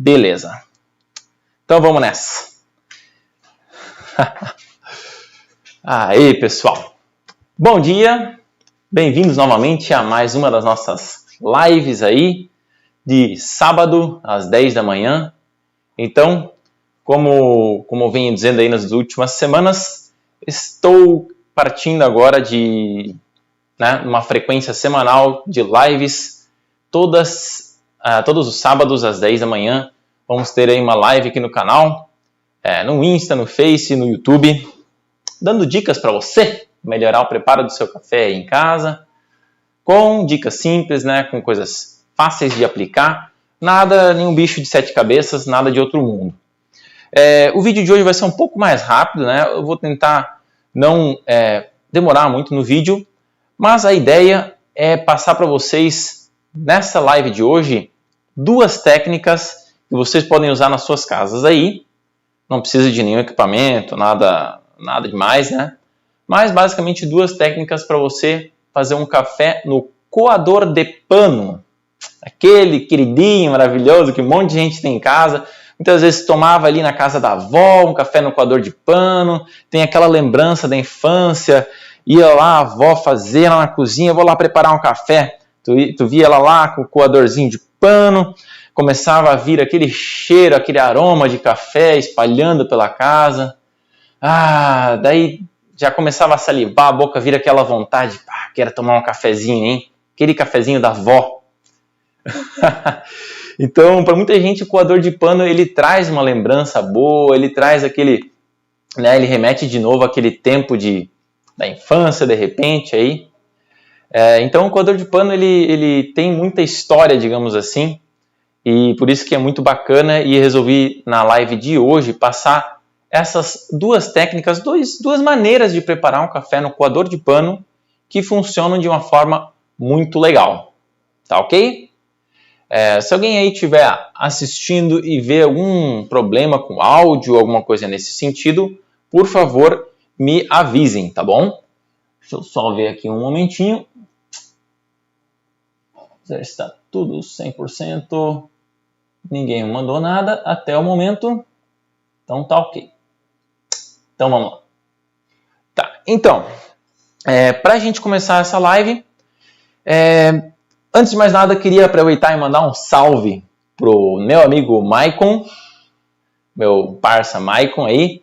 Beleza. Então vamos nessa. Aí, pessoal. Bom dia. Bem-vindos novamente a mais uma das nossas lives aí de sábado às 10 da manhã. Então, como eu venho dizendo aí nas últimas semanas, estou partindo agora de uma frequência semanal de lives todos os sábados às 10 da manhã. Vamos ter aí uma live aqui no canal, no Insta, no Face, no YouTube, dando dicas para você melhorar o preparo do seu café aí em casa, com dicas simples, com coisas fáceis de aplicar, nenhum bicho de 7 cabeças, nada de outro mundo. O vídeo de hoje vai ser um pouco mais rápido, eu vou tentar não demorar muito no vídeo, mas a ideia é passar para vocês, nessa live de hoje, 2 técnicas que vocês podem usar nas suas casas aí. Não precisa de nenhum equipamento, nada demais, Mas basicamente 2 técnicas para você fazer um café no coador de pano. Aquele queridinho maravilhoso que um monte de gente tem em casa. Muitas vezes tomava ali na casa da avó um café no coador de pano. Tem aquela lembrança da infância. Ia lá a avó fazer lá na cozinha. Vou lá preparar um café. Tu via ela lá com o coadorzinho de pano. Começava a vir aquele cheiro, aquele aroma de café espalhando pela casa. Daí já começava a salivar, a boca vira aquela vontade. Quero tomar um cafezinho, hein? Aquele cafezinho da avó. Então, para muita gente, o coador de pano, ele traz uma lembrança boa, ele traz aquele, ele remete de novo àquele tempo da infância, de repente, aí. Então, o coador de pano, ele tem muita história, digamos assim, e por isso que é muito bacana, e resolvi, na live de hoje, passar essas 2 técnicas, duas maneiras de preparar um café no coador de pano que funcionam de uma forma muito legal. Tá ok? Se alguém aí estiver assistindo e vê algum problema com áudio, alguma coisa nesse sentido, por favor, me avisem, tá bom? Deixa eu só ver aqui um momentinho. Já está tudo 100%. Ninguém mandou nada até o momento. Então tá ok. Então vamos lá. Tá, então, para a gente começar essa live, antes de mais nada, queria aproveitar e mandar um salve pro meu amigo Maicon, meu parça Maicon aí.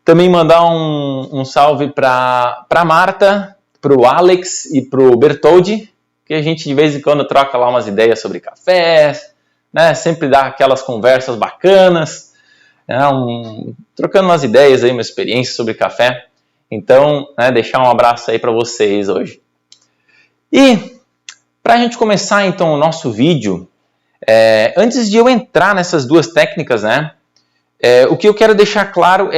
Também mandar um salve para Marta, pro Alex e pro Bertoldi, que a gente de vez em quando troca lá umas ideias sobre cafés, sempre dá aquelas conversas bacanas, trocando umas ideias aí, uma experiência sobre café. Então, deixar um abraço aí para vocês hoje. E para a gente começar então o nosso vídeo, antes de eu entrar nessas 2 técnicas, o que eu quero deixar claro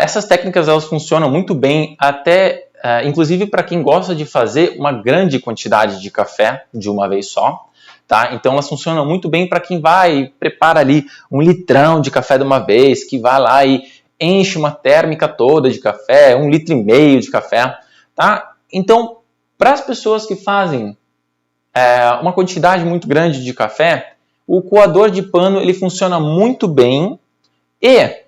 essas técnicas elas funcionam muito bem até, inclusive para quem gosta de fazer uma grande quantidade de café de uma vez só. Tá? Então elas funcionam muito bem para quem vai e prepara ali 1 litrão de café de uma vez, que vai lá e enche uma térmica toda de café, 1,5 litro de café. Tá? Então, para as pessoas que fazem uma quantidade muito grande de café, o coador de pano ele funciona muito bem e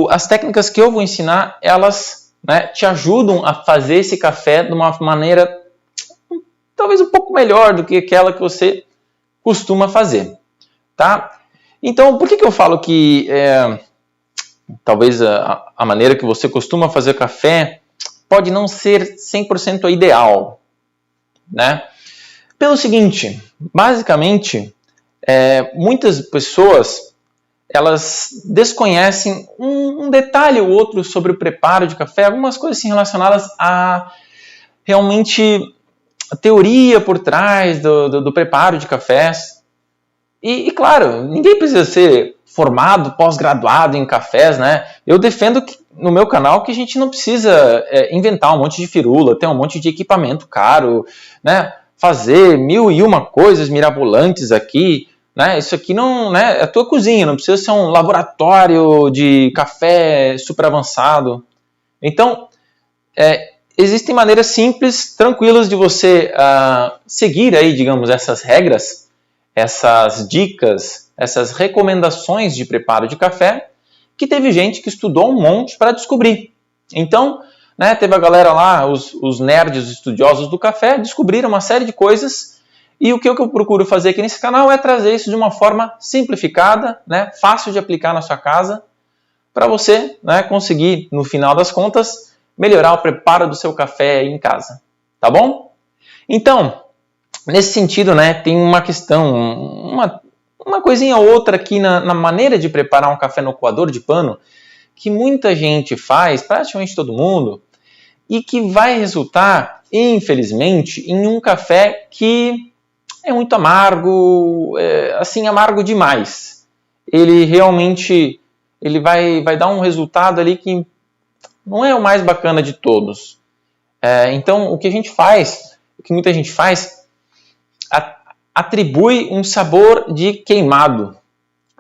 as técnicas que eu vou ensinar, elas te ajudam a fazer esse café de uma maneira talvez um pouco melhor do que aquela que você costuma fazer. Tá? Então, por que eu falo que talvez a maneira que você costuma fazer café pode não ser 100% a ideal? Pelo seguinte, basicamente, muitas pessoas elas desconhecem um detalhe ou outro sobre o preparo de café, algumas coisas assim, relacionadas a realmente a teoria por trás do preparo de cafés. E claro, ninguém precisa ser formado, pós-graduado em cafés, Eu defendo no meu canal que a gente não precisa inventar um monte de firula, ter um monte de equipamento caro, fazer 1001 coisas mirabolantes aqui, Isso aqui não é a tua cozinha, não precisa ser um laboratório de café super avançado. Então, existem maneiras simples, tranquilas de você seguir aí, digamos, essas regras essas dicas, essas recomendações de preparo de café, que teve gente que estudou um monte para descobrir. Então, né, teve a galera lá, os nerds, os estudiosos do café, descobriram uma série de coisas, e o que eu procuro fazer aqui nesse canal é trazer isso de uma forma simplificada, né, fácil de aplicar na sua casa, para você, né, conseguir, no final das contas, melhorar o preparo do seu café aí em casa. Tá bom? Então, nesse sentido, né, tem uma questão, uma coisinha ou outra aqui na maneira de preparar um café no coador de pano, que muita gente faz, praticamente todo mundo, e que vai resultar, infelizmente, em um café que é muito amargo, assim, amargo demais. Ele realmente vai dar um resultado ali que não é o mais bacana de todos. Então, o que a gente faz, o que muita gente faz, atribui um sabor de queimado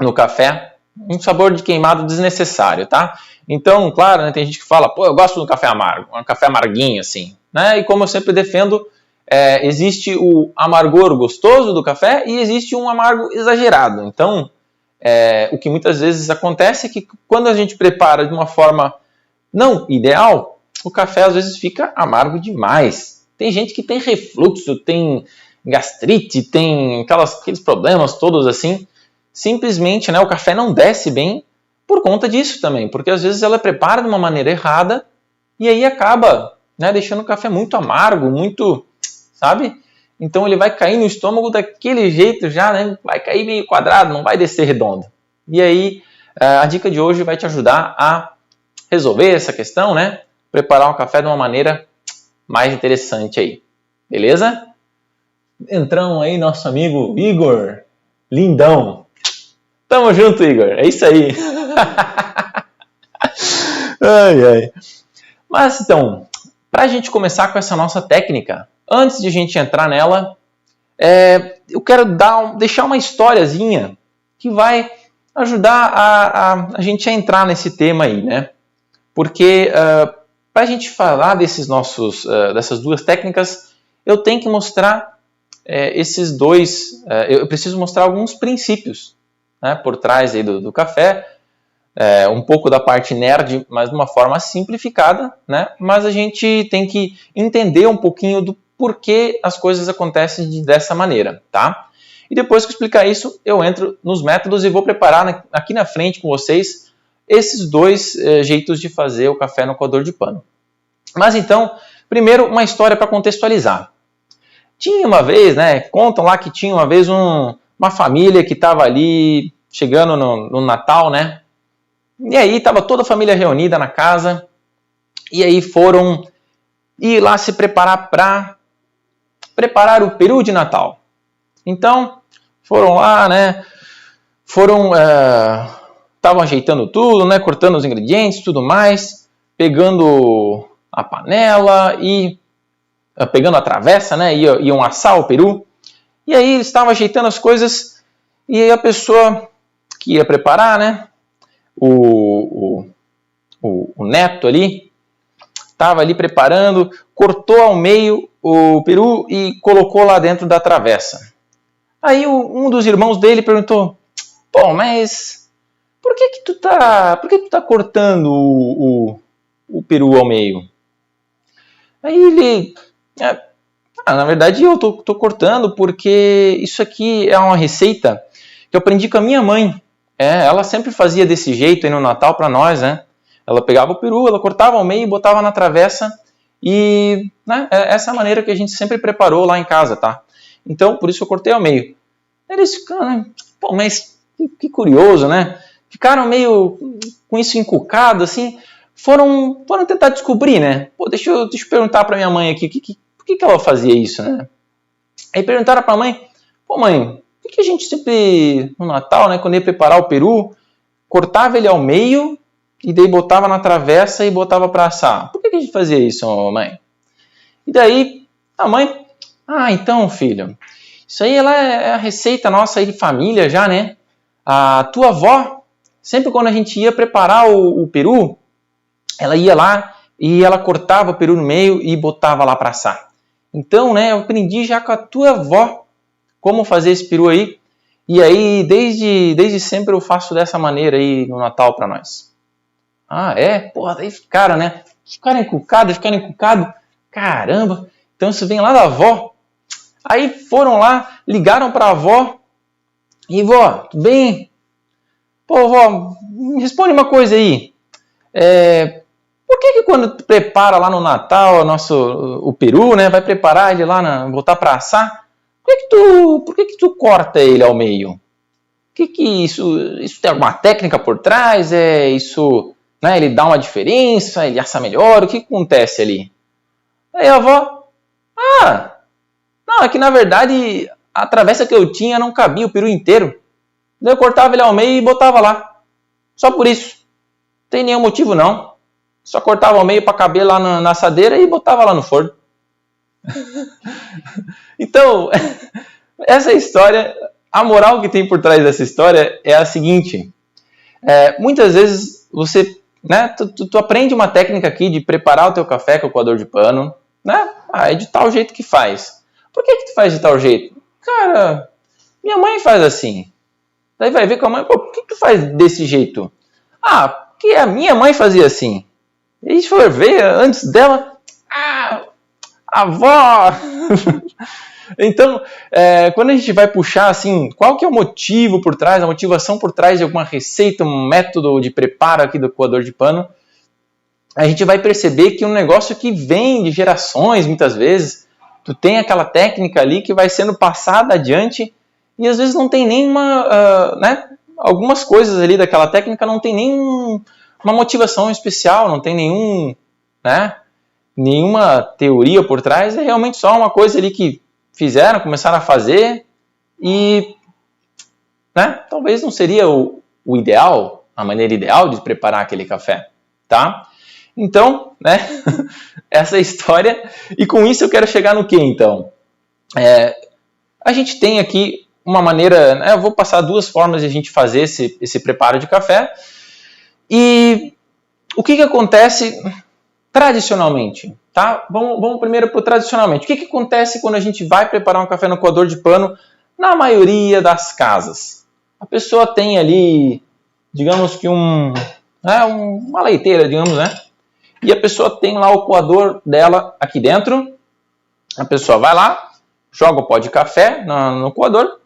no café, um sabor de queimado desnecessário, tá? Então, claro, né, tem gente que fala, pô, eu gosto do café amargo, um café amarguinho, assim, né? E como eu sempre defendo, existe o amargor gostoso do café e existe um amargo exagerado. Então, o que muitas vezes acontece é que quando a gente prepara de uma forma não ideal, o café às vezes fica amargo demais. Tem gente que tem refluxo, tem gastrite, tem aqueles problemas todos assim. Simplesmente, né, o café não desce bem por conta disso também, porque às vezes ela é preparada de uma maneira errada e aí acaba, né, deixando o café muito amargo, muito, sabe? Então ele vai cair no estômago daquele jeito já, né, vai cair meio quadrado, não vai descer redondo. E aí a dica de hoje vai te ajudar a resolver essa questão, né? Preparar um café de uma maneira mais interessante aí. Beleza? Entramos aí nosso amigo Igor, lindão. Tamo junto, Igor. É isso aí. Ai, ai. Mas então, para a gente começar com essa nossa técnica, antes de a gente entrar nela, eu quero deixar uma historiazinha que vai ajudar a gente a entrar nesse tema aí, né? Porque para a gente falar dessas duas técnicas, eu tenho que mostrar eu preciso mostrar alguns princípios, né, por trás aí do café, um pouco da parte nerd, mas de uma forma simplificada, né? Mas a gente tem que entender um pouquinho do porquê as coisas acontecem dessa maneira, tá? E depois que eu explicar isso, eu entro nos métodos e vou preparar aqui na frente com vocês esses dois jeitos de fazer o café no coador de pano. Mas então, primeiro uma história para contextualizar. Tinha uma vez, né, contam lá que tinha uma vez uma família que estava ali chegando no Natal, né? E aí estava toda a família reunida na casa e aí foram ir lá se preparar para preparar o peru de Natal. Então, foram lá, né? Estavam ajeitando tudo, né? Cortando os ingredientes, tudo mais, pegando a panela e pegando a travessa, né? Iam assar o peru. E aí eles estavam ajeitando as coisas e aí a pessoa que ia preparar, né? O neto ali estava ali preparando, cortou ao meio o peru e colocou lá dentro da travessa. Aí um dos irmãos dele perguntou: "Pô, mas por que tu tá cortando o peru ao meio?" Aí ele: na verdade eu tô cortando porque isso aqui é uma receita que eu aprendi com a minha mãe. Ela sempre fazia desse jeito aí no Natal para nós, né? Ela pegava o peru, ela cortava ao meio e botava na travessa e, né, essa é a maneira que a gente sempre preparou lá em casa, tá? Então, por isso eu cortei ao meio. Eles ficaram, pô, mas que curioso, né? Ficaram meio com isso encucado, assim, foram tentar descobrir, né? Pô, deixa eu perguntar para minha mãe aqui, por que ela fazia isso, né? Aí perguntaram para a mãe: "Pô, mãe, por que a gente sempre, no Natal, né, quando ia preparar o peru, cortava ele ao meio e daí botava na travessa e botava para assar? Por que a gente fazia isso, mãe?" E daí a mãe: "Então, filho, isso aí é a receita nossa aí de família já, né? A tua avó, sempre quando a gente ia preparar o peru, ela ia lá e ela cortava o peru no meio e botava lá para assar. Então, né, eu aprendi já com a tua avó como fazer esse peru aí E aí, desde sempre eu faço dessa maneira aí no Natal para nós. Ah, é? Porra, daí ficaram, né? Ficaram encucados. Caramba! Então isso vem lá da avó. Aí foram lá, ligaram para a avó. E vó, tudo bem? Pô, vó, me responde uma coisa aí. Por que quando tu prepara lá no Natal o peru, né? Vai preparar ele lá, botar para assar. Por que tu corta ele ao meio? Isso tem alguma técnica por trás? Isso, né? Ele dá uma diferença? Ele assa melhor? O que acontece ali? Aí a avó, não, é que na verdade a travessa que eu tinha não cabia o peru inteiro. Daí eu cortava ele ao meio e botava lá. Só por isso. Não tem nenhum motivo não. Só cortava ao meio para caber lá na assadeira e botava lá no forno. Então, essa história, a moral que tem por trás dessa história é a seguinte. Muitas vezes você, né, tu aprende uma técnica aqui de preparar o teu café com o coador de pano, né? É de tal jeito que faz. Por que tu faz de tal jeito? Cara, minha mãe faz assim. Daí vai ver com a mãe, por que tu faz desse jeito? Porque a minha mãe fazia assim. E se for ver, antes dela, a avó. Então, quando a gente vai puxar assim, qual que é o motivo por trás, a motivação por trás de alguma receita, um método de preparo aqui do coador de pano, a gente vai perceber que um negócio que vem de gerações, muitas vezes, tu tem aquela técnica ali que vai sendo passada adiante e às vezes não tem nenhuma, né? Algumas coisas ali daquela técnica não tem nenhuma motivação especial, não tem nenhuma teoria por trás, é realmente só uma coisa ali que fizeram, começaram a fazer e, né? Talvez não seria o ideal, a maneira ideal de preparar aquele café, tá? Então, né? Essa é a história. E com isso eu quero chegar no que, então? A gente tem aqui uma maneira, né? Eu vou passar duas formas de a gente fazer esse preparo de café. E o que acontece tradicionalmente? Tá? Vamos primeiro para o tradicionalmente. O que acontece quando a gente vai preparar um café no coador de pano na maioria das casas? A pessoa tem ali, digamos que uma leiteira, digamos, né? E a pessoa tem lá o coador dela aqui dentro. A pessoa vai lá, joga o pó de café no coador,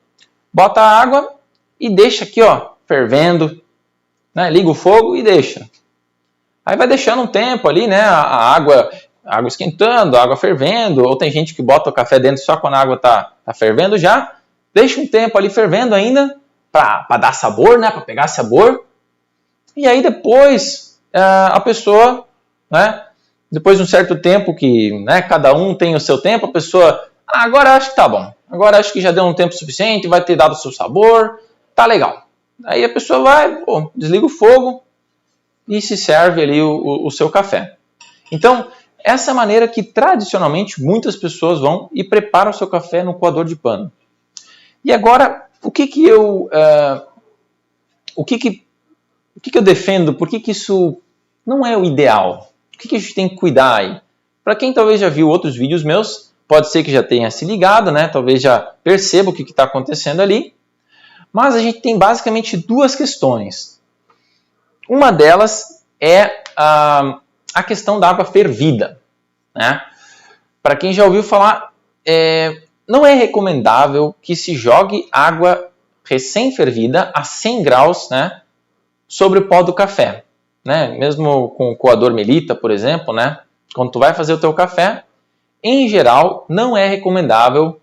bota a água e deixa aqui, ó, fervendo, né? Liga o fogo e deixa. Aí vai deixando um tempo ali, né? A água esquentando, a água fervendo. Ou tem gente que bota o café dentro só quando a água tá fervendo já. Deixa um tempo ali fervendo ainda para dar sabor, né? Para pegar sabor. E aí depois a pessoa, né? Depois de um certo tempo que, né, cada um tem o seu tempo, a pessoa, agora acho que tá bom. Agora acho que já deu um tempo suficiente, vai ter dado o seu sabor, tá legal. Aí a pessoa vai, desliga o fogo e se serve ali o seu café. Então, essa é a maneira que tradicionalmente muitas pessoas vão e preparam o seu café no coador de pano. E agora, o que eu defendo? Por que isso não é o ideal? O que a gente tem que cuidar aí? Para quem talvez já viu outros vídeos meus, pode ser que já tenha se ligado, né? Talvez já perceba o que está acontecendo ali. Mas a gente tem basicamente duas questões. Uma delas é a questão da água fervida, né? Para quem já ouviu falar, não é recomendável que se jogue água recém-fervida a 100 graus, né, sobre o pó do café. Né? Mesmo com o coador Melita, por exemplo, né? Quando tu vai fazer o teu café, em geral, não é recomendável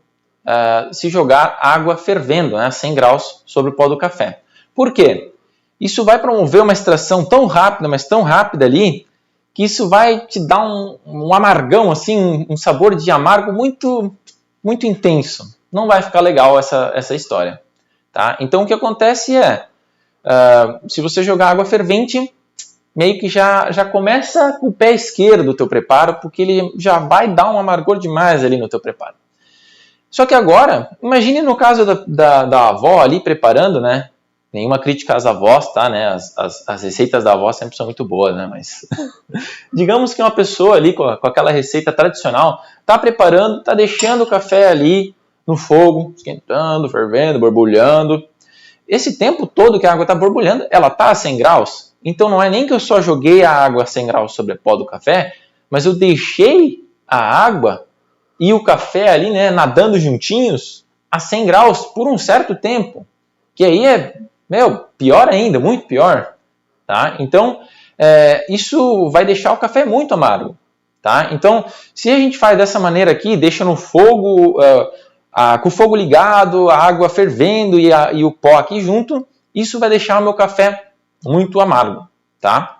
se jogar água fervendo, né, a 100 graus sobre o pó do café. Por quê? Isso vai promover uma extração tão rápida, mas tão rápida ali, que isso vai te dar um amargão, assim, um sabor de amargo muito, muito intenso. Não vai ficar legal essa história. Tá? Então o que acontece se você jogar água fervente, meio que já começa com o pé esquerdo do teu preparo, porque ele já vai dar um amargor demais ali no teu preparo. Só que agora, imagine no caso da avó ali preparando, né? Nenhuma crítica às avós, tá? Né? As receitas da avó sempre são muito boas, né? Mas digamos que uma pessoa ali com aquela receita tradicional tá preparando, tá deixando o café ali no fogo, esquentando, fervendo, borbulhando. esse tempo todo que a água está borbulhando, ela está a 100 graus. Então não é nem que eu só joguei a água a 100 graus sobre o pó do café, mas eu deixei a água e o café ali, né, nadando juntinhos a 100 graus por um certo tempo. Que aí é, pior ainda, muito pior. Tá? Então, isso vai deixar o café muito amargo. Tá? Então, se a gente faz dessa maneira aqui, deixa no fogo, com o fogo ligado, a água fervendo e o pó aqui junto, isso vai deixar o meu café muito amargo. Tá?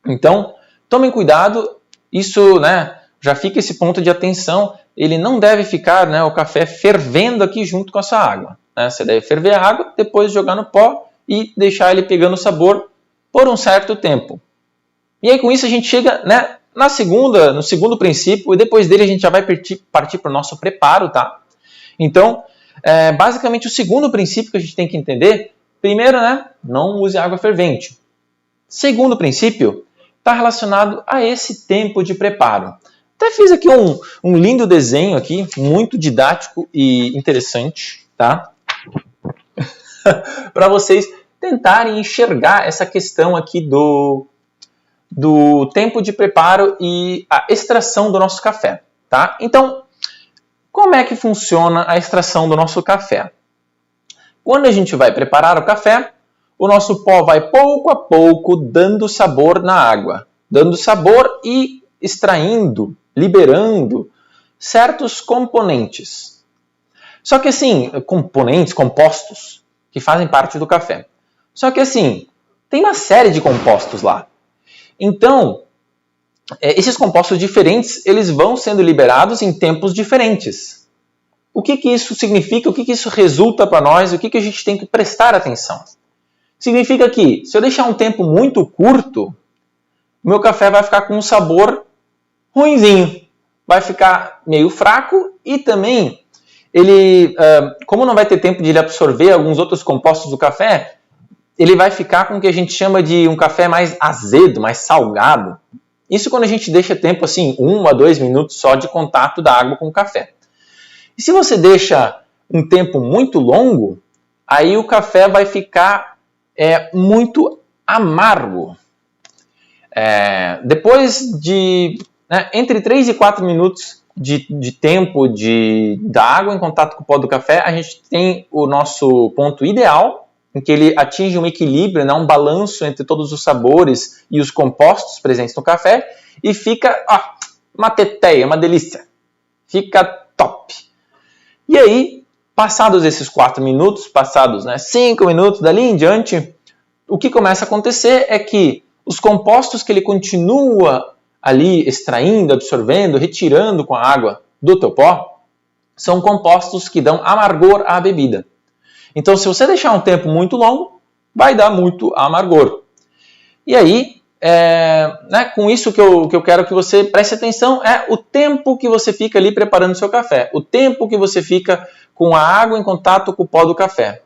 Então, tomem cuidado, isso, né, já fica esse ponto de atenção, ele não deve ficar, né, o café fervendo aqui junto com a sua água. Né? Você deve ferver a água, depois jogar no pó e deixar ele pegando sabor por um certo tempo. E aí com isso a gente chega, né, no segundo princípio, e depois dele a gente já vai partir para o nosso preparo, tá? Então, basicamente o segundo princípio que a gente tem que entender, primeiro, né, não use água fervente. Segundo princípio, está relacionado a esse tempo de preparo. Até fiz aqui um lindo desenho aqui, muito didático e interessante, tá? Para vocês tentarem enxergar essa questão aqui do tempo de preparo e a extração do nosso café, tá? Então, como é que funciona a extração do nosso café? Quando a gente vai preparar o café, o nosso pó vai pouco a pouco dando sabor na água, dando sabor e extraindo, liberando certos componentes. Só que assim, compostos, que fazem parte do café. Só que assim, tem uma série de compostos lá. Então, esses compostos diferentes, eles vão sendo liberados em tempos diferentes. O que isso significa? O que isso resulta para nós? O que a gente tem que prestar atenção? Significa que, se eu deixar um tempo muito curto, o meu café vai ficar com um sabor ruinzinho. Vai ficar meio fraco e também, ele, como não vai ter tempo de ele absorver alguns outros compostos do café, ele vai ficar com o que a gente chama de um café mais azedo, mais salgado. Isso quando a gente deixa tempo, assim, 1 a 2 minutos só de contato da água com o café. E se você deixa um tempo muito longo, aí o café vai ficar muito amargo. Depois de entre 3 e 4 minutos de tempo da água em contato com o pó do café, a gente tem o nosso ponto ideal, em que ele atinge um equilíbrio, né, um balanço entre todos os sabores e os compostos presentes no café, e fica uma teteia, uma delícia. Fica top. E aí, passados esses 4 minutos, passados 5 minutos, dali em diante, o que começa a acontecer é que os compostos que ele continua ali extraindo, absorvendo, retirando com a água do teu pó, são compostos que dão amargor à bebida. Então, se você deixar um tempo muito longo, vai dar muito amargor. E aí, com isso que eu quero que você preste atenção é o tempo que você fica ali preparando o seu café. O tempo que você fica com a água em contato com o pó do café.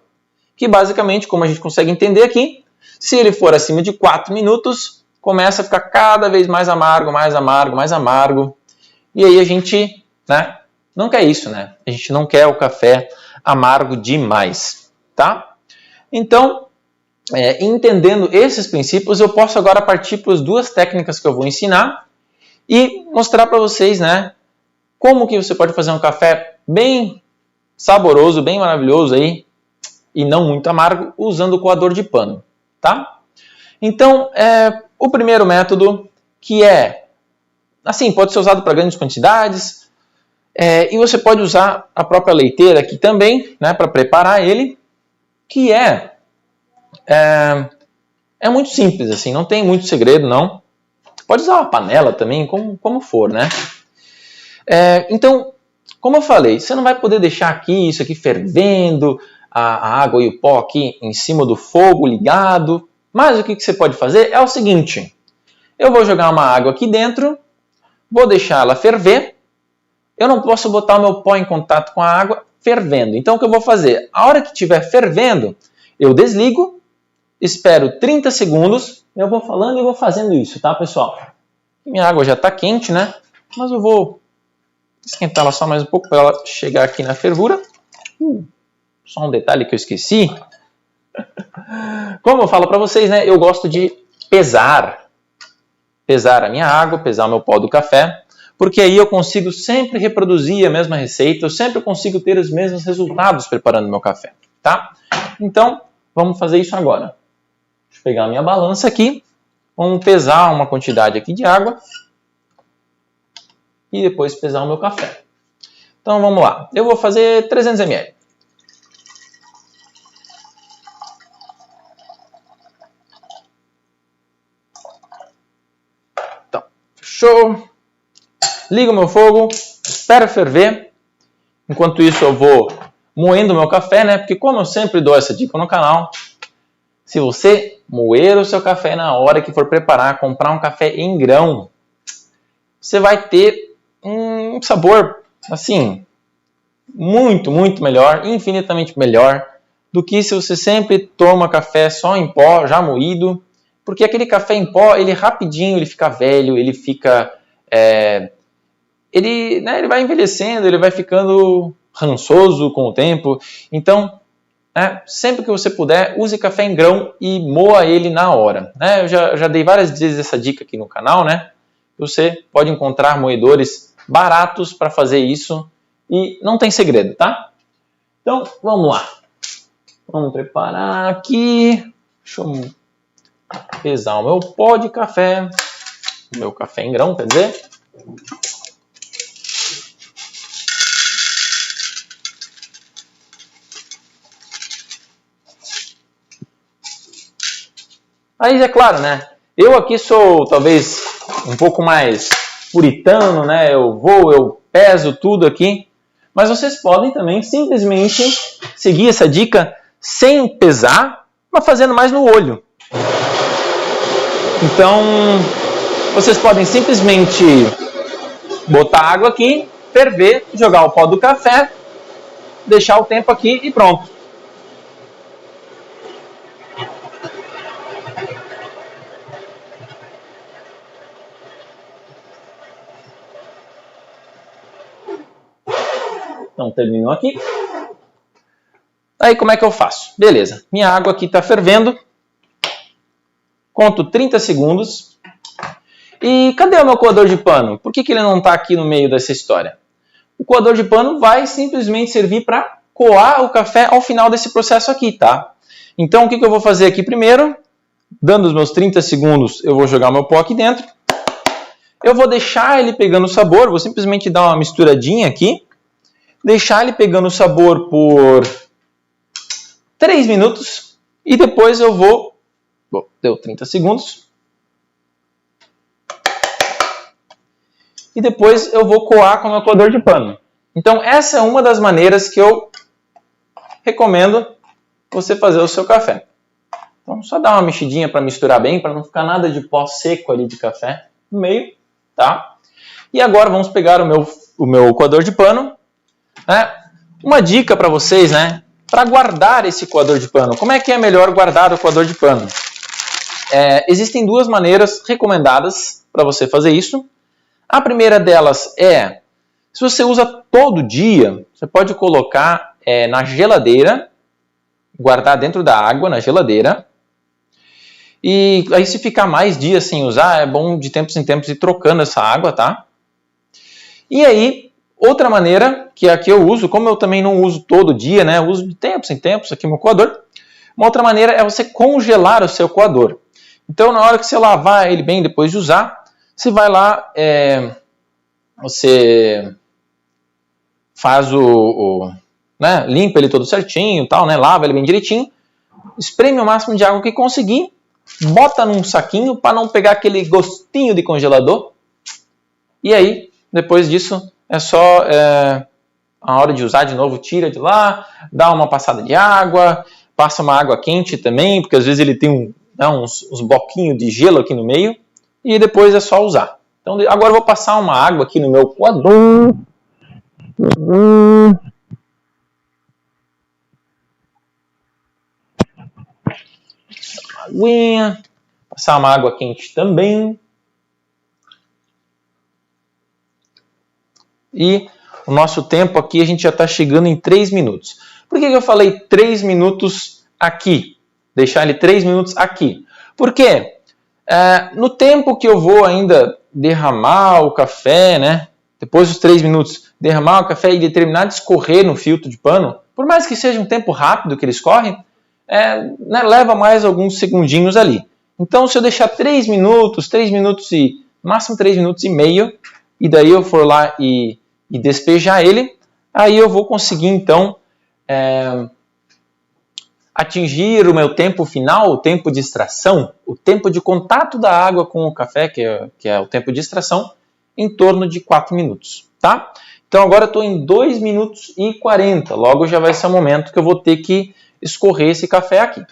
Que basicamente, como a gente consegue entender aqui, se ele for acima de 4 minutos, começa a ficar cada vez mais amargo, mais amargo, mais amargo. E aí a gente não quer isso, né? A gente não quer o café amargo demais, tá? Então, entendendo esses princípios, eu posso agora partir para as 2 técnicas que eu vou ensinar e mostrar para vocês, como que você pode fazer um café bem saboroso, bem maravilhoso aí, e não muito amargo, usando o coador de pano, tá? Então, o primeiro método, que pode ser usado para grandes quantidades, e você pode usar a própria leiteira aqui também, para preparar ele, que é muito simples, assim, não tem muito segredo, não. Pode usar uma panela também, como for, né? Então, como eu falei, você não vai poder deixar isso aqui fervendo, a água e o pó aqui em cima do fogo ligado, mas o que você pode fazer é o seguinte, eu vou jogar uma água aqui dentro, vou deixar ela ferver, eu não posso botar o meu pó em contato com a água fervendo. Então o que eu vou fazer? A hora que estiver fervendo, eu desligo, espero 30 segundos, eu vou falando e vou fazendo isso, tá, pessoal? Minha água já está quente, né? Mas eu vou esquentar ela só mais um pouco para ela chegar aqui na fervura. Só um detalhe que eu esqueci. Como eu falo para vocês, né, eu gosto de pesar a minha água, pesar o meu pó do café, porque aí eu consigo sempre reproduzir a mesma receita, eu sempre consigo ter os mesmos resultados preparando meu café, tá? Então, vamos fazer isso agora. Deixa eu pegar a minha balança aqui, vamos pesar uma quantidade aqui de água e depois pesar o meu café. Então, vamos lá. Eu vou fazer 300 ml. Então, fechou. Ligo o meu fogo, espero ferver. Enquanto isso eu vou moendo o meu café, né? Porque como eu sempre dou essa dica no canal, se você moer o seu café na hora que for preparar, comprar um café em grão, você vai ter um sabor, assim, muito, muito melhor, infinitamente melhor do que se você sempre toma café só em pó, já moído. Porque aquele café em pó, ele rapidinho, ele fica velho, ele fica... Ele vai envelhecendo, ele vai ficando rançoso com o tempo. Então, sempre que você puder, use café em grão e moa ele na hora. Eu já dei várias vezes essa dica aqui no canal, né? Você pode encontrar moedores baratos para fazer isso e não tem segredo, tá? Então, vamos lá. Vamos preparar aqui. Deixa eu pesar o meu pó de café. O meu café em grão, quer dizer. Aí é claro, né? Eu aqui sou talvez um pouco mais puritano, né? Eu peso tudo aqui. Mas vocês podem também simplesmente seguir essa dica sem pesar, mas fazendo mais no olho. Então, vocês podem simplesmente botar água aqui, ferver, jogar o pó do café, deixar o tempo aqui e pronto. Então, terminou aqui. Aí, como é que eu faço? Beleza, minha água aqui está fervendo. Conto 30 segundos. E cadê o meu coador de pano? Por que ele não está aqui no meio dessa história? O coador de pano vai simplesmente servir para coar o café ao final desse processo aqui, tá? Então, o que eu vou fazer aqui primeiro? Dando os meus 30 segundos, eu vou jogar o meu pó aqui dentro. Eu vou deixar ele pegando o sabor, vou simplesmente dar uma misturadinha aqui. Deixar ele pegando o sabor por 3 minutos e depois eu vou... Bom, deu 30 segundos. E depois eu vou coar com o meu coador de pano. Então essa é uma das maneiras que eu recomendo você fazer o seu café. Então só dar uma mexidinha para misturar bem, para não ficar nada de pó seco ali de café no meio, tá? E agora vamos pegar o meu coador de pano. Uma dica para vocês, né? Para guardar esse coador de pano. Como é que é melhor guardar o coador de pano? Existem duas maneiras recomendadas para você fazer isso. A primeira delas é, se você usa todo dia, você pode colocar na geladeira, guardar dentro da água na geladeira. E aí se ficar mais dias sem usar, é bom de tempos em tempos ir trocando essa água, tá? E aí, outra maneira, que é a que eu uso, como eu também não uso todo dia, né? Eu uso de tempos em tempos aqui meu coador. Uma outra maneira é você congelar o seu coador. Então, na hora que você lavar ele bem depois de usar, você vai lá, você faz né? Limpa ele todo certinho, tal, né? Lava ele bem direitinho, espreme o máximo de água que conseguir, bota num saquinho para não pegar aquele gostinho de congelador. E aí, depois disso, é só a hora de usar de novo, tira de lá, dá uma passada de água, passa uma água quente também, porque às vezes ele tem uns bloquinhos de gelo aqui no meio, e depois é só usar. Então agora eu vou passar uma água aqui no meu coador. Aguinha, passar uma água quente também. E o nosso tempo aqui, a gente já está chegando em 3 minutos. Por que eu falei 3 minutos aqui? Deixar ele 3 minutos aqui. Por quê? No tempo que eu vou ainda derramar o café, né? Depois dos 3 minutos, derramar o café e ele terminar de escorrer no filtro de pano, por mais que seja um tempo rápido que ele escorre, né, leva mais alguns segundinhos ali. Então, se eu deixar 3 minutos e máximo 3 minutos e meio, e daí eu for lá e despejar ele, aí eu vou conseguir, então, atingir o meu tempo final, o tempo de extração, o tempo de contato da água com o café, que é o tempo de extração, em torno de 4 minutos, tá? Então agora eu estou em 2 minutos e 40, logo já vai ser o momento que eu vou ter que escorrer esse café aqui.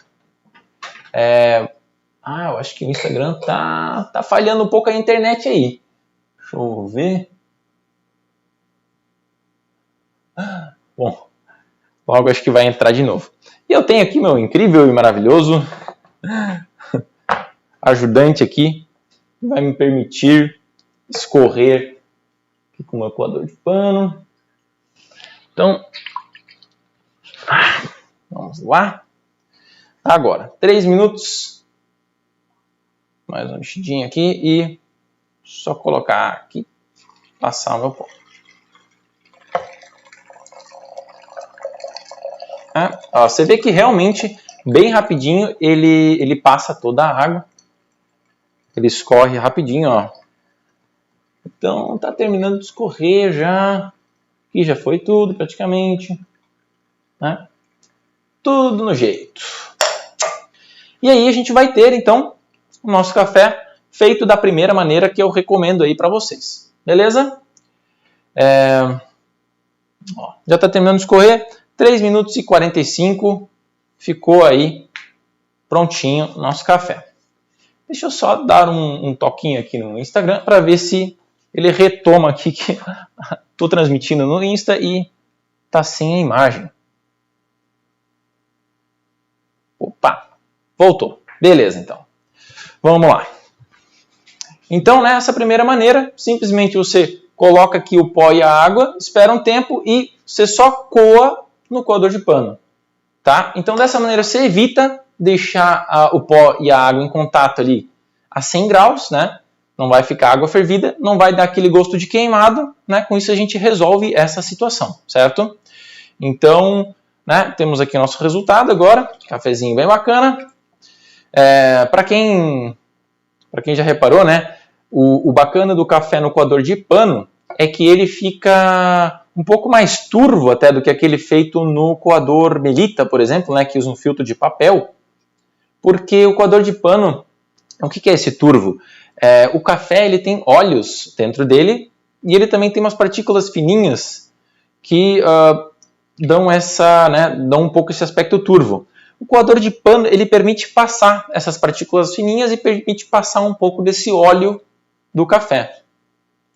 Eu acho que o Instagram tá falhando um pouco a internet aí. Deixa eu ver. Bom, logo acho que vai entrar de novo. E eu tenho aqui meu incrível e maravilhoso ajudante aqui, que vai me permitir escorrer aqui com o meu coador de pano. Então, vamos lá. Agora, 3 minutos. Mais uma mexidinha aqui e só colocar aqui, passar o meu pó. Você vê que realmente, bem rapidinho, ele passa toda a água. Ele escorre rapidinho, ó. Então, tá terminando de escorrer já. Aqui já foi tudo, praticamente. Né? Tudo no jeito. E aí a gente vai ter, então, o nosso café feito da primeira maneira que eu recomendo aí para vocês. Beleza? Já tá terminando de escorrer. 3 minutos e 45, ficou aí prontinho o nosso café. Deixa eu só dar um toquinho aqui no Instagram para ver se ele retoma aqui que estou transmitindo no Insta e tá sem a imagem. Opa, voltou. Beleza, então. Vamos lá. Então, nessa primeira maneira, simplesmente você coloca aqui o pó e a água, espera um tempo e você só coa no coador de pano, tá? Então, dessa maneira, você evita deixar o pó e a água em contato ali a 100 graus, né? Não vai ficar água fervida, não vai dar aquele gosto de queimado, né? Com isso a gente resolve essa situação, certo? Então, né, temos aqui o nosso resultado agora, cafezinho bem bacana. Para quem já reparou, né? O bacana do café no coador de pano é que ele fica um pouco mais turvo até do que aquele feito no coador Melita, por exemplo, né, que usa um filtro de papel, porque o coador de pano, o que é esse turvo? O café ele tem óleos dentro dele e ele também tem umas partículas fininhas que dão um pouco esse aspecto turvo. O coador de pano ele permite passar essas partículas fininhas e permite passar um pouco desse óleo do café.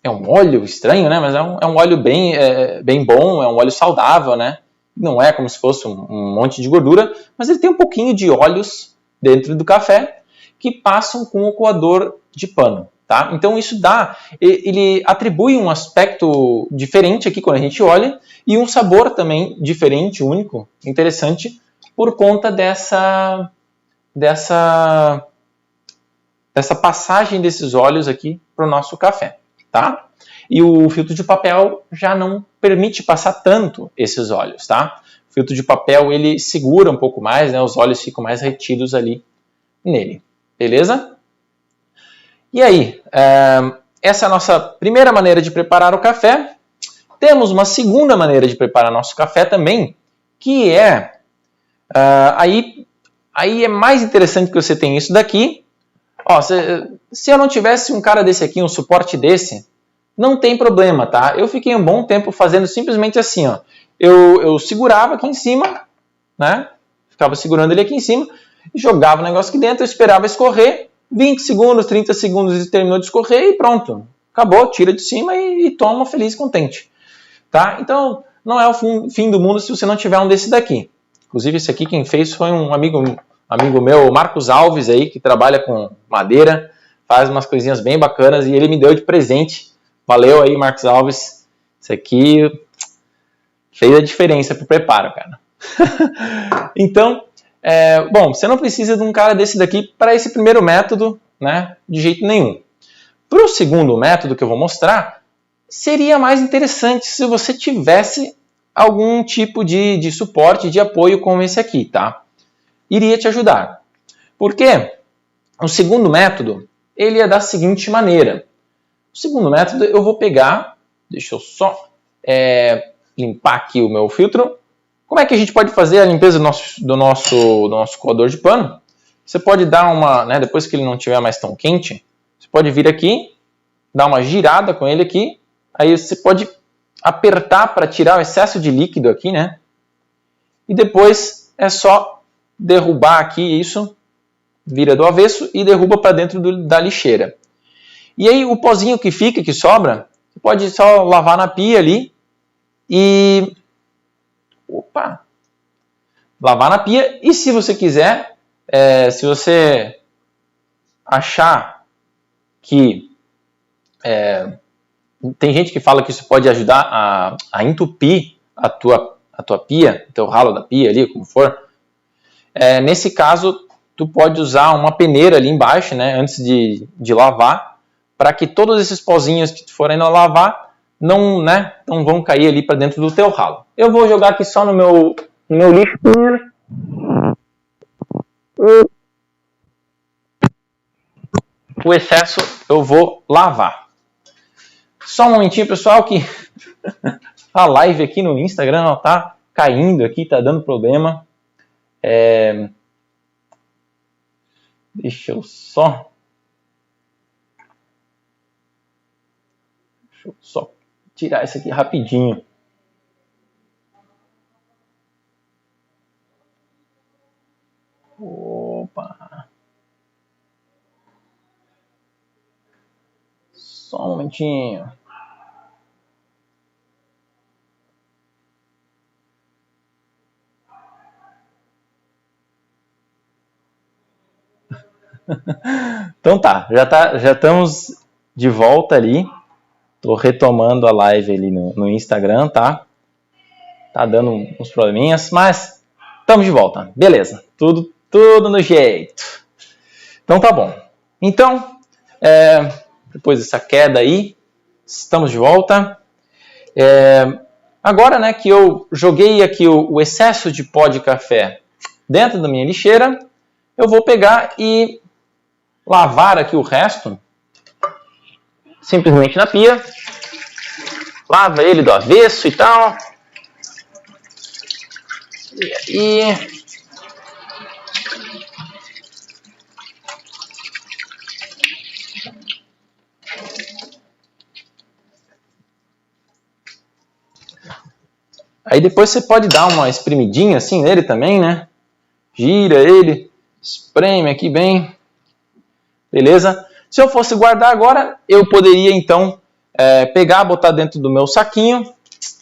É um óleo estranho, né? Mas é um óleo bem bom, é um óleo saudável, né? Não é como se fosse um monte de gordura, mas ele tem um pouquinho de óleos dentro do café que passam com o coador de pano, tá? Então isso ele atribui um aspecto diferente aqui quando a gente olha e um sabor também diferente, único, interessante, por conta dessa passagem desses óleos aqui para o nosso café. Tá? E o filtro de papel já não permite passar tanto esses óleos, tá? O filtro de papel ele segura um pouco mais, né? Os óleos ficam mais retidos ali nele, beleza? E aí, essa é a nossa primeira maneira de preparar o café. Temos uma segunda maneira de preparar nosso café também, que aí é mais interessante que você tenha isso daqui. Ó, se eu não tivesse um cara desse aqui, um suporte desse, não tem problema, tá? Eu fiquei um bom tempo fazendo simplesmente assim, ó. Eu segurava aqui em cima, né? Ficava segurando ele aqui em cima, jogava o negócio aqui dentro, eu esperava escorrer, 20 segundos, 30 segundos e terminou de escorrer e pronto. Acabou, tira de cima e toma feliz e contente. Tá? Então, não é o fim do mundo se você não tiver um desse daqui. Inclusive, esse aqui quem fez foi um amigo meu, Marcos Alves, aí, que trabalha com madeira, faz umas coisinhas bem bacanas e ele me deu de presente. Valeu aí, Marcos Alves. Isso aqui fez a diferença pro preparo, cara. Então, Bom, você não precisa de um cara desse daqui para esse primeiro método, né, de jeito nenhum. Para o segundo método que eu vou mostrar, seria mais interessante se você tivesse algum tipo de suporte, de apoio como esse aqui, tá? Iria te ajudar. Por quê? O segundo método, ele é da seguinte maneira. O segundo método eu vou pegar, deixa eu só limpar aqui o meu filtro. Como é que a gente pode fazer a limpeza do nosso coador de pano? Você pode dar uma, né, depois que ele não estiver mais tão quente, você pode vir aqui, dar uma girada com ele aqui, aí você pode apertar para tirar o excesso de líquido aqui, né? E depois é só derrubar aqui isso, vira do avesso e derruba para dentro da lixeira. E aí o pozinho que fica, que sobra, você pode só lavar na pia ali e... lavar na pia. E se você quiser, se você achar que... tem gente que fala que isso pode ajudar a entupir a tua pia, o teu ralo da pia ali, como for. Nesse caso, tu pode usar uma peneira ali embaixo, né, antes de lavar, para que todos esses pozinhos que tu forem lavar não vão cair ali para dentro do teu ralo. Eu vou jogar aqui só no meu lixo. O excesso eu vou lavar. Só um momentinho, pessoal, que a live aqui no Instagram está caindo aqui, está dando problema. Deixa eu só tirar isso aqui rapidinho. Opa! Só um momentinho. Então já estamos de volta ali. Tô retomando a live ali no Instagram, tá? Tá dando uns probleminhas, mas estamos de volta. Beleza, tudo no jeito. Então tá bom. Então, depois dessa queda aí, estamos de volta. Agora, né, que eu joguei aqui o excesso de pó de café dentro da minha lixeira, eu vou pegar e lavar aqui o resto, simplesmente na pia. Lava ele do avesso e tal. E aí depois você pode dar uma espremidinha assim nele também, né? Gira ele, espreme aqui bem. Beleza? Se eu fosse guardar agora, eu poderia então pegar, botar dentro do meu saquinho,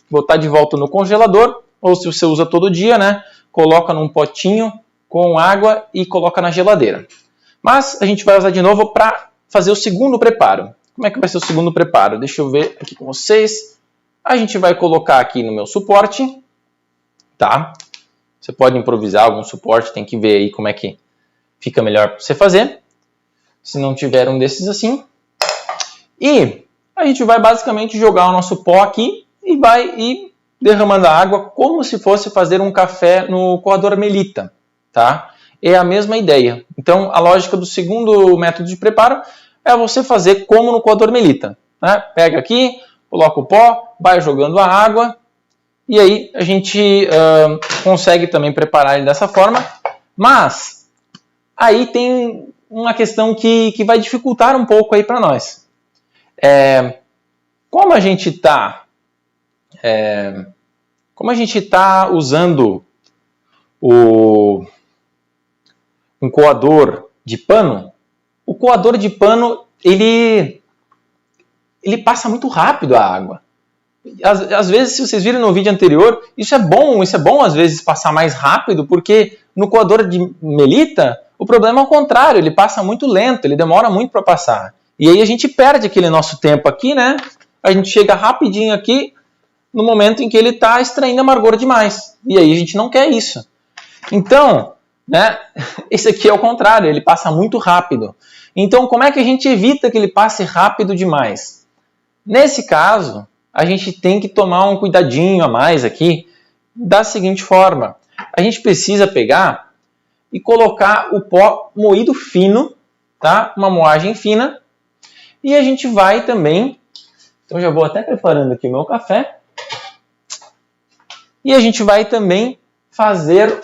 botar de volta no congelador, ou se você usa todo dia, né? Coloca num potinho com água e coloca na geladeira. Mas a gente vai usar de novo para fazer o segundo preparo. Como é que vai ser o segundo preparo? Deixa eu ver aqui com vocês. A gente vai colocar aqui no meu suporte, tá? Você pode improvisar algum suporte, tem que ver aí como é que fica melhor para você fazer. Se não tiver um desses assim. E a gente vai basicamente jogar o nosso pó aqui e vai ir derramando a água como se fosse fazer um café no coador Melita, tá? É a mesma ideia. Então, a lógica do segundo método de preparo é você fazer como no coador Melita, né? Pega aqui, coloca o pó, vai jogando a água e aí a gente consegue também preparar ele dessa forma. Mas aí tem uma questão que vai dificultar um pouco aí para nós. Como a gente está usando um coador de pano, o coador de pano ele passa muito rápido a água. Às vezes, se vocês viram no vídeo anterior, isso é bom às vezes passar mais rápido, porque no coador de Melita o problema é o contrário, ele passa muito lento, ele demora muito para passar. E aí a gente perde aquele nosso tempo aqui, né? A gente chega rapidinho aqui no momento em que ele está extraindo amargor demais. E aí a gente não quer isso. Então, né? Esse aqui é o contrário, ele passa muito rápido. Então, como é que a gente evita que ele passe rápido demais? Nesse caso, a gente tem que tomar um cuidadinho a mais aqui, da seguinte forma. A gente precisa pegar e colocar o pó moído fino, tá? Uma moagem fina. E a gente vai também... Então, já vou até preparando aqui o meu café. E a gente vai também fazer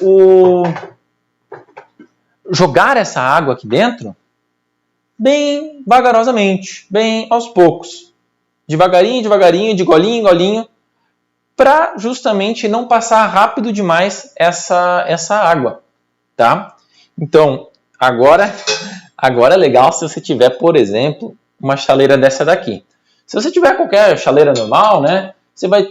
jogar essa água aqui dentro bem vagarosamente, bem aos poucos. Devagarinho, devagarinho, de golinho em golinho, para justamente não passar rápido demais essa água, tá? Então, agora é legal se você tiver, por exemplo, uma chaleira dessa daqui. Se você tiver qualquer chaleira normal, né, você vai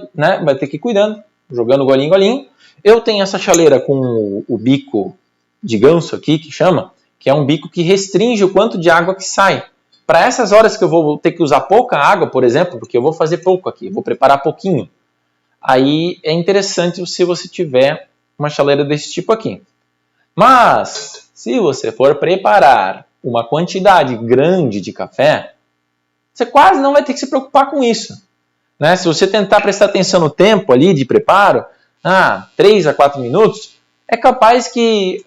ter que ir cuidando, jogando golinho em golinho. Eu tenho essa chaleira com o bico de ganso aqui, que chama, que é um bico que restringe o quanto de água que sai. Para essas horas que eu vou ter que usar pouca água, por exemplo, porque eu vou fazer pouco aqui, vou preparar pouquinho, aí é interessante se você tiver uma chaleira desse tipo aqui. Mas, se você for preparar uma quantidade grande de café, você quase não vai ter que se preocupar com isso, né? Se você tentar prestar atenção no tempo ali de preparo, 3 a 4 minutos, é capaz que,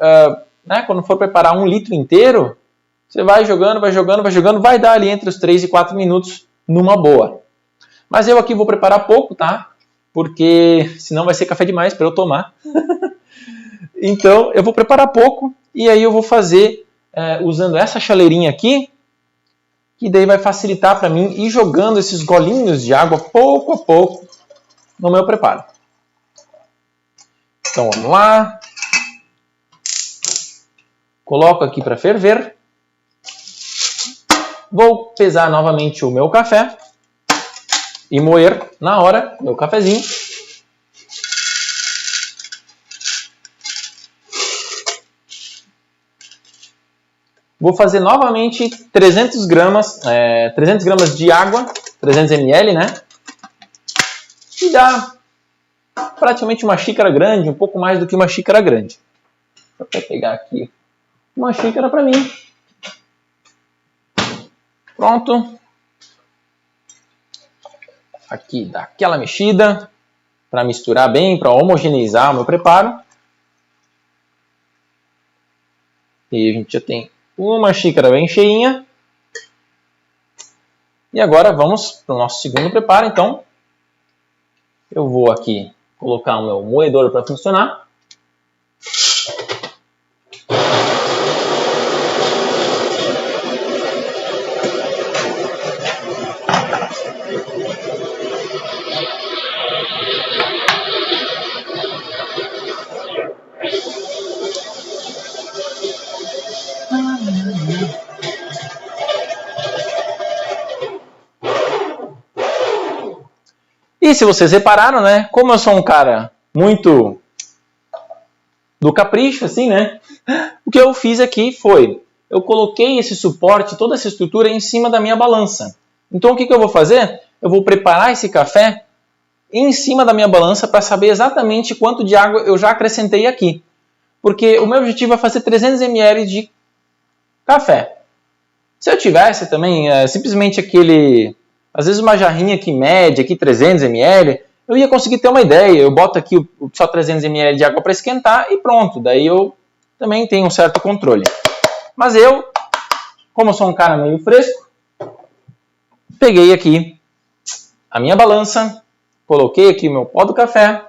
quando for preparar 1 litro inteiro, você vai jogando, vai dar ali entre os 3 e 4 minutos numa boa. Mas eu aqui vou preparar pouco, tá? Porque senão vai ser café demais para eu tomar. Então, eu vou preparar pouco e aí eu vou fazer usando essa chaleirinha aqui, que daí vai facilitar para mim ir jogando esses golinhos de água pouco a pouco no meu preparo. Então, vamos lá. Coloco aqui para ferver. Vou pesar novamente o meu café e moer na hora o meu cafezinho. Vou fazer novamente 300 gramas de água, 300 ml, né? E dá praticamente uma xícara grande, um pouco mais do que uma xícara grande. Vou pegar aqui uma xícara para mim. Pronto. Aqui dá aquela mexida para misturar bem, para homogeneizar o meu preparo. E a gente já tem uma xícara bem cheinha. E agora vamos para o nosso segundo preparo. Então, eu vou aqui colocar o meu moedor para funcionar. E se vocês repararam, né? Como eu sou um cara muito do capricho, assim, né? O que eu fiz aqui foi, eu coloquei esse suporte, toda essa estrutura em cima da minha balança. Então o que eu vou fazer? Eu vou preparar esse café em cima da minha balança para saber exatamente quanto de água eu já acrescentei aqui. Porque o meu objetivo é fazer 300 ml de café. Se eu tivesse também simplesmente aquele... Às vezes uma jarrinha que mede aqui 300 ml, eu ia conseguir ter uma ideia. Eu boto aqui só 300 ml de água para esquentar e pronto. Daí eu também tenho um certo controle. Mas eu, como eu sou um cara meio fresco, peguei aqui a minha balança, coloquei aqui o meu pó do café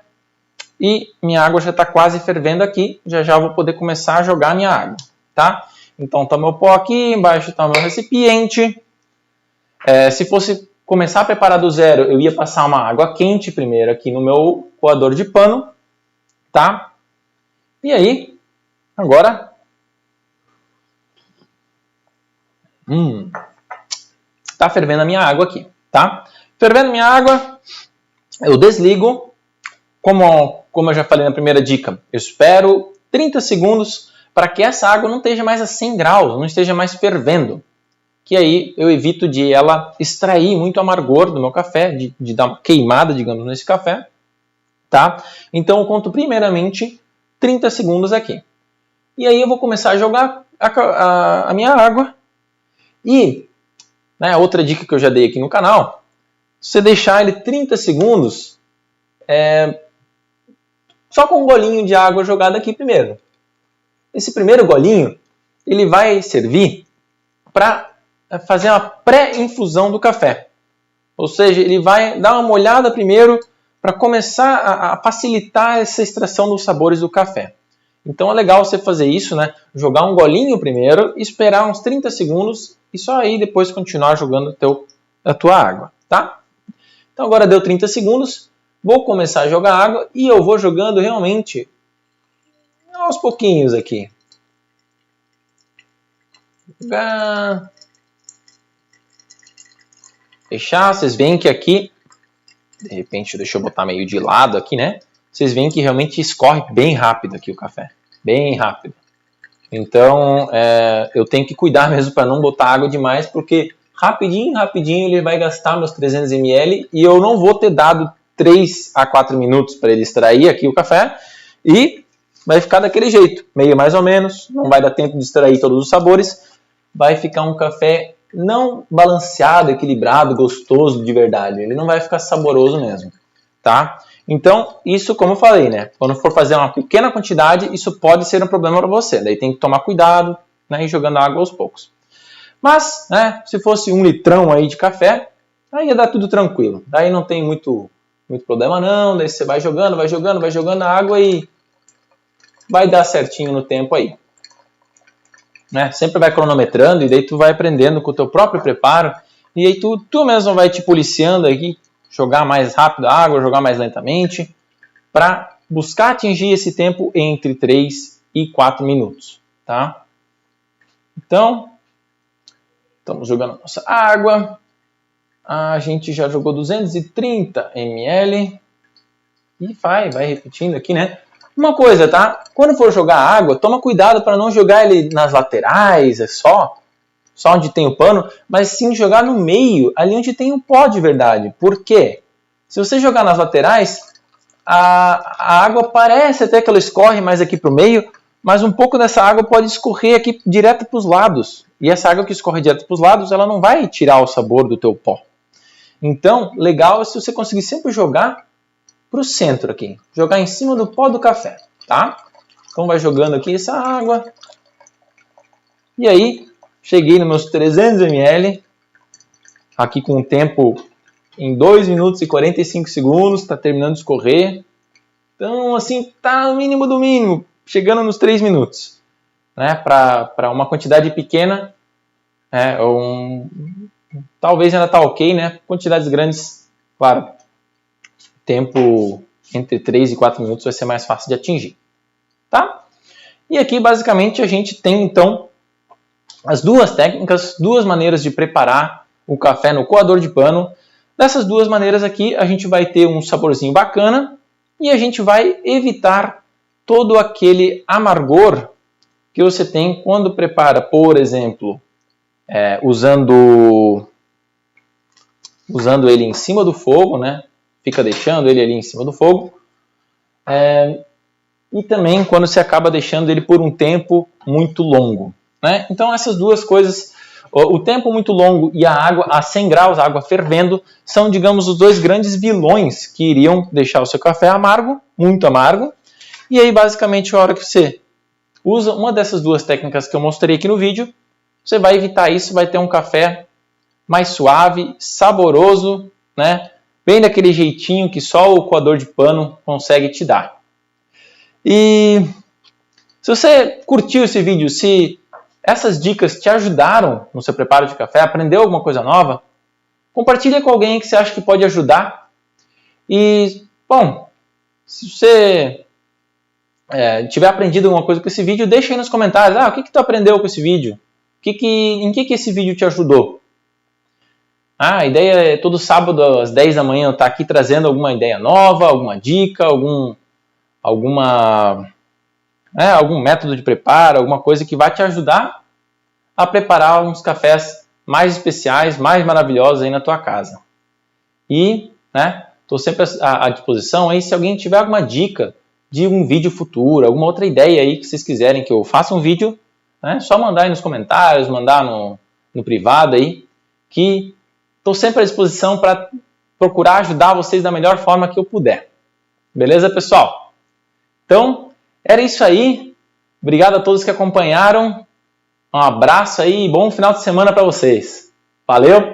e minha água já está quase fervendo aqui. Já vou poder começar a jogar a minha água, tá? Então está o meu pó aqui, embaixo está o meu recipiente. Se fosse começar a preparar do zero, eu ia passar uma água quente primeiro aqui no meu coador de pano, tá? E aí, agora... tá fervendo a minha água aqui, tá? Fervendo minha água, eu desligo. Como eu já falei na primeira dica, eu espero 30 segundos para que essa água não esteja mais a 100 graus, não esteja mais fervendo. Que aí eu evito de ela extrair muito amargor do meu café, de dar uma queimada, digamos, nesse café, tá? Então eu conto primeiramente 30 segundos aqui. E aí eu vou começar a jogar a minha água. E, né, outra dica que eu já dei aqui no canal, você deixar ele 30 segundos só com um golinho de água jogada aqui primeiro. Esse primeiro golinho, ele vai servir para fazer uma pré-infusão do café. Ou seja, ele vai dar uma molhada primeiro para começar a facilitar essa extração dos sabores do café. Então é legal você fazer isso, né? Jogar um golinho primeiro, esperar uns 30 segundos e só aí depois continuar jogando a tua água, tá? Então agora deu 30 segundos, vou começar a jogar água e eu vou jogando realmente aos pouquinhos aqui. Fechar, vocês veem que aqui, de repente, deixa eu botar meio de lado aqui, né? Vocês veem que realmente escorre bem rápido aqui o café, bem rápido. Então, eu tenho que cuidar mesmo para não botar água demais, porque rapidinho ele vai gastar meus 300 ml e eu não vou ter dado 3 a 4 minutos para ele extrair aqui o café e vai ficar daquele jeito, meio mais ou menos, não vai dar tempo de extrair todos os sabores, vai ficar um café não balanceado, equilibrado, gostoso de verdade, ele não vai ficar saboroso mesmo, tá? Então, isso como eu falei, né? Quando for fazer uma pequena quantidade, isso pode ser um problema para você, daí tem que tomar cuidado, né, e jogando água aos poucos. Mas, né, se fosse 1 litrão aí de café, aí ia dar tudo tranquilo, daí não tem muito problema não, daí você vai jogando a água e vai dar certinho no tempo aí. Né? Sempre vai cronometrando e daí tu vai aprendendo com o teu próprio preparo e aí tu mesmo vai te policiando aqui, jogar mais rápido a água, jogar mais lentamente, para buscar atingir esse tempo entre 3 e 4 minutos. Tá? Então, estamos jogando a nossa água. A gente já jogou 230 ml. E vai repetindo aqui, né? Uma coisa, tá? Quando for jogar água, toma cuidado para não jogar ele nas laterais, só onde tem o pano, mas sim jogar no meio, ali onde tem o pó de verdade. Por quê? Se você jogar nas laterais, a água parece até que ela escorre mais aqui para o meio, mas um pouco dessa água pode escorrer aqui direto para os lados. E essa água que escorre direto para os lados, ela não vai tirar o sabor do teu pó. Então, legal é se você conseguir sempre jogar para o centro aqui. Jogar em cima do pó do café, tá? Então vai jogando aqui essa água. E aí, cheguei nos meus 300 ml. Aqui com o tempo em 2 minutos e 45 segundos. Está terminando de escorrer. Então, assim, tá no mínimo do mínimo. Chegando nos 3 minutos. Né? Para uma quantidade pequena, talvez ainda tá ok, né? Quantidades grandes, claro, tempo entre 3 e 4 minutos vai ser mais fácil de atingir, tá? E aqui, basicamente, a gente tem, então, as duas técnicas, duas maneiras de preparar o café no coador de pano. Dessas duas maneiras aqui, a gente vai ter um saborzinho bacana e a gente vai evitar todo aquele amargor que você tem quando prepara, por exemplo, usando ele em cima do fogo, né? Fica deixando ele ali em cima do fogo. E também quando você acaba deixando ele por um tempo muito longo. Né? Então essas duas coisas, o tempo muito longo e a água a 100 graus, a água fervendo, são, digamos, os dois grandes vilões que iriam deixar o seu café amargo, muito amargo. E aí, basicamente, a hora que você usa uma dessas duas técnicas que eu mostrei aqui no vídeo, você vai evitar isso, vai ter um café mais suave, saboroso, né? Bem daquele jeitinho que só o coador de pano consegue te dar. E se você curtiu esse vídeo, se essas dicas te ajudaram no seu preparo de café, aprendeu alguma coisa nova, compartilhe com alguém que você acha que pode ajudar. E, bom, se você tiver aprendido alguma coisa com esse vídeo, deixa aí nos comentários. O que tu aprendeu com esse vídeo? Em que esse vídeo te ajudou? A ideia é todo sábado às 10 da manhã eu estar aqui trazendo alguma ideia nova, alguma dica, algum método de preparo, alguma coisa que vai te ajudar a preparar uns cafés mais especiais, mais maravilhosos aí na tua casa. E, estou sempre à disposição aí, se alguém tiver alguma dica de um vídeo futuro, alguma outra ideia aí que vocês quiserem que eu faça um vídeo, né? Só mandar aí nos comentários, mandar no privado aí, que estou sempre à disposição para procurar ajudar vocês da melhor forma que eu puder. Beleza, pessoal? Então, era isso aí. Obrigado a todos que acompanharam. Um abraço aí e bom final de semana para vocês. Valeu!